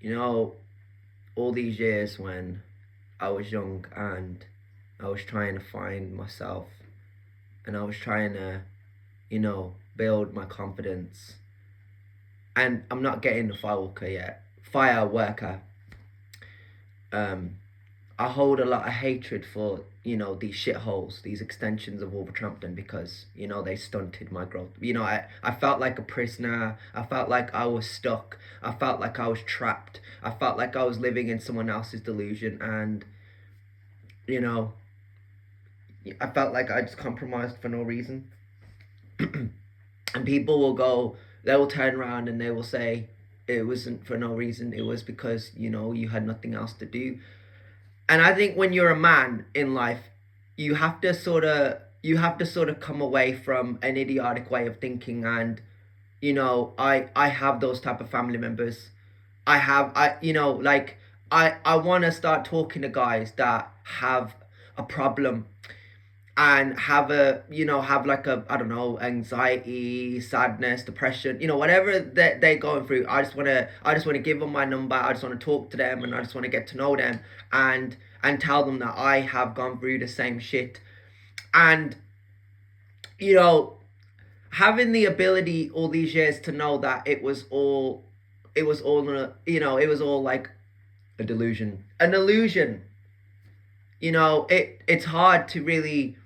You know, all these years when I was young and I was trying to find myself and I was trying to, build my confidence. And I'm not getting the fireworker yet. Fireworker. Um, I hold a lot of hatred for, these shitholes, these extensions of Wolverhampton because, they stunted my growth. I felt like a prisoner. I felt like I was stuck. I felt like I was trapped. I felt like I was living in someone else's delusion. And, you know, I felt like I just compromised for no reason. And people will go, they will turn around and they will say, it wasn't for no reason. It was because, you had nothing else to do. And I think when you're a man in life, you have to sort of come away from an idiotic way of thinking. And I have those type of family members. I want to start talking to guys that have a problem and have like a, I don't know, anxiety, sadness, depression, whatever that they're going through. I just want to give them my number. I just want to talk to them, and I just want to get to know them, and tell them that I have gone through the same shit. And you know having the ability all these years to know that it was all like a delusion, an illusion. It's hard to really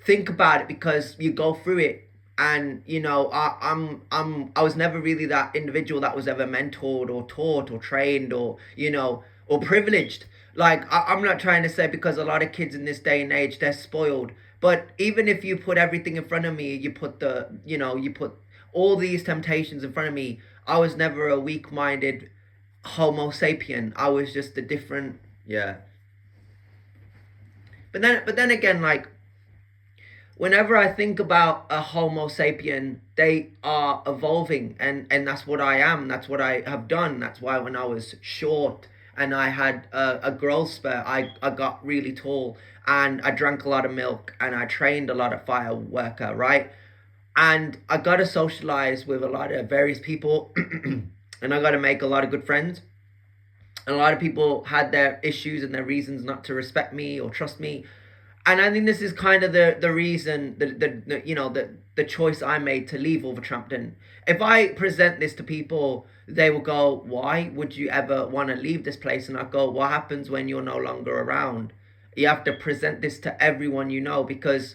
think about it because you go through it. And I was never really that individual that was ever mentored or taught or trained or privileged. Like, I'm not trying to say, because a lot of kids in this day and age, they're spoiled. But even if you put everything in front of me, you put all these temptations in front of me, I was never a weak-minded homo sapien. I was just a different, yeah. But then again, like, whenever I think about a Homo sapien, they are evolving, and that's what I am. That's what I have done. That's why when I was short and I had a growth spurt, I got really tall, and I drank a lot of milk, and I trained a lot of fire worker, right? And I got to socialize with a lot of various people, and I got to make a lot of good friends. And a lot of people had their issues and their reasons not to respect me or trust me. And I think this is kind of the reason, the choice I made to leave Wolverhampton. If I present this to people, they will go, "Why would you ever want to leave this place?" And I go, "What happens when you're no longer around?" You have to present this to everyone because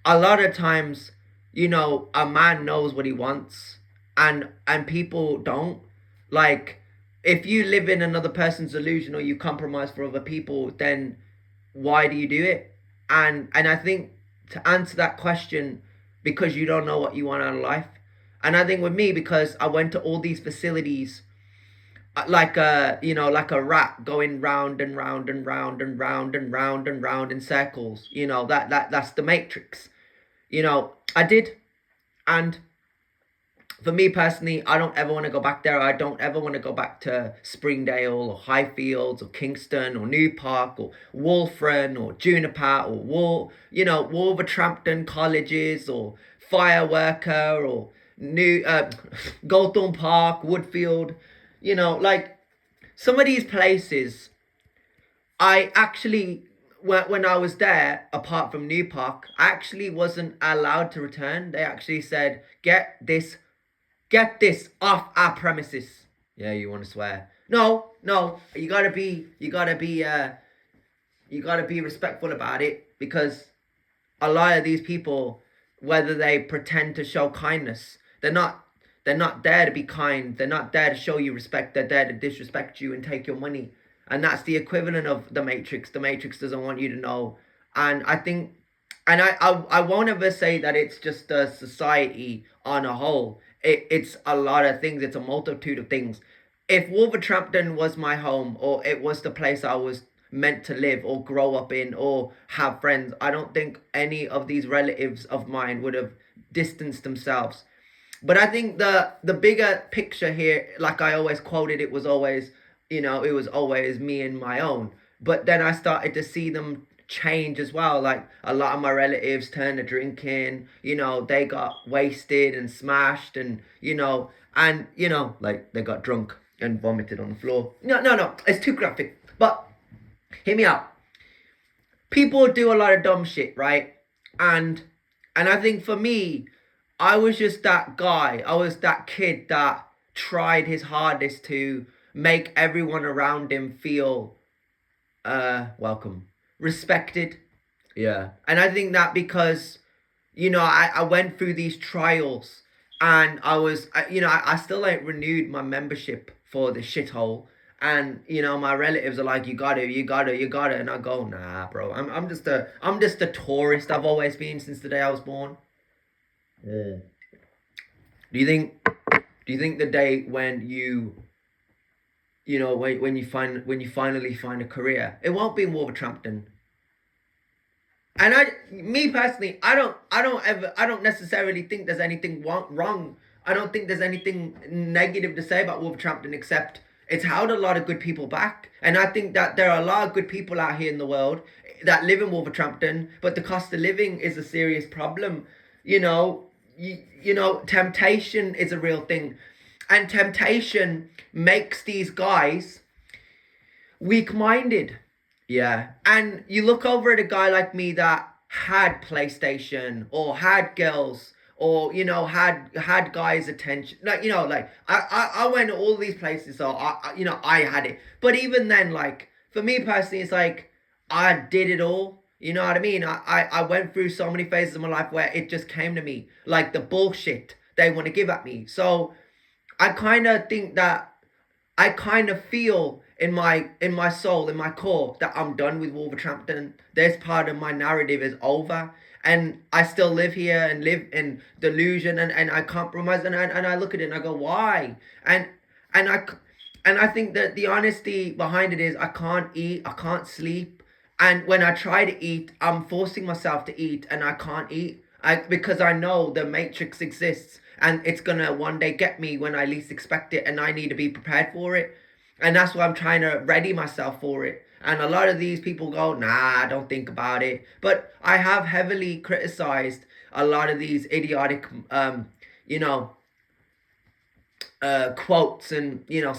a lot of times, a man knows what he wants, and people don't. Like, if you live in another person's illusion or you compromise for other people, then why do you do it? And I think, to answer that question, because you don't know what you want out of life. And I think with me, because I went to all these facilities, like a rat going round and round and round and round and round and round in circles. That's the matrix. I did. And for me personally, I don't ever want to go back there. I don't ever want to go back to Springdale or Highfields or Kingston or New Park or Wolfran or Juniper or Wolverhampton colleges or Fireworker or New Goldthorne Park, Woodfield. Like, some of these places, I actually, when I was there, apart from New Park, I actually wasn't allowed to return. They actually said, Get this off our premises. Yeah, you want to swear? No, no. You gotta be respectful about it, because a lot of these people, whether they pretend to show kindness, they're not there to be kind. They're not there to show you respect. They're there to disrespect you and take your money. And that's the equivalent of the Matrix. The Matrix doesn't want you to know. And I think, and I won't ever say that it's just a society on a whole. It's a lot of things. It's a multitude of things. If Wolverhampton was my home, or it was the place I was meant to live or grow up in or have friends, I don't think any of these relatives of mine would have distanced themselves. But I think the bigger picture here, like I always quoted, it was always me and my own. But then I started to see them change as well. Like, a lot of my relatives turned to drinking. They got wasted and smashed, and like, they got drunk. and vomited on the floor. No, it's too graphic. But hear me out. People do a lot of dumb shit, right? And I think for me, I was just that guy. I was that kid that tried his hardest to make everyone around him feel welcome, respected. Yeah. And I think that because, I went through these trials, and I still ain't renewed my membership for the shithole. And, my relatives are like, you gotta. And I go, nah, bro, I'm just a tourist. I've always been since the day I was born. Yeah. Do you think the day when when you finally find a career, it won't be in Wolverhampton? And me personally, I don't necessarily think there's anything wrong. I don't think there's anything negative to say about Wolverhampton, except it's held a lot of good people back. And I think that there are a lot of good people out here in the world that live in Wolverhampton, but the cost of living is a serious problem. Temptation is a real thing. And temptation makes these guys weak-minded. Yeah. And you look over at a guy like me that had PlayStation, or had girls, or, had guys' attention. I went to all these places, so I had it. But even then, for me personally, it's I did it all. You know what I mean? I went through so many phases of my life where it just came to me, like the bullshit they want to give at me. So I kind of think that I kind of feel in my soul, in my core, that I'm done with Wolverhampton. This part of my narrative is over. And I still live here and live in delusion, and I compromise, and I look at it and I go, why? And I think that the honesty behind it is I can't eat, I can't sleep. And when I try to eat, I'm forcing myself to eat, and I can't eat. Because I know the matrix exists, and it's gonna one day get me when I least expect it, and I need to be prepared for it. And that's why I'm trying to ready myself for it. And a lot of these people go, nah, don't think about it. But I have heavily criticized a lot of these idiotic, quotes and,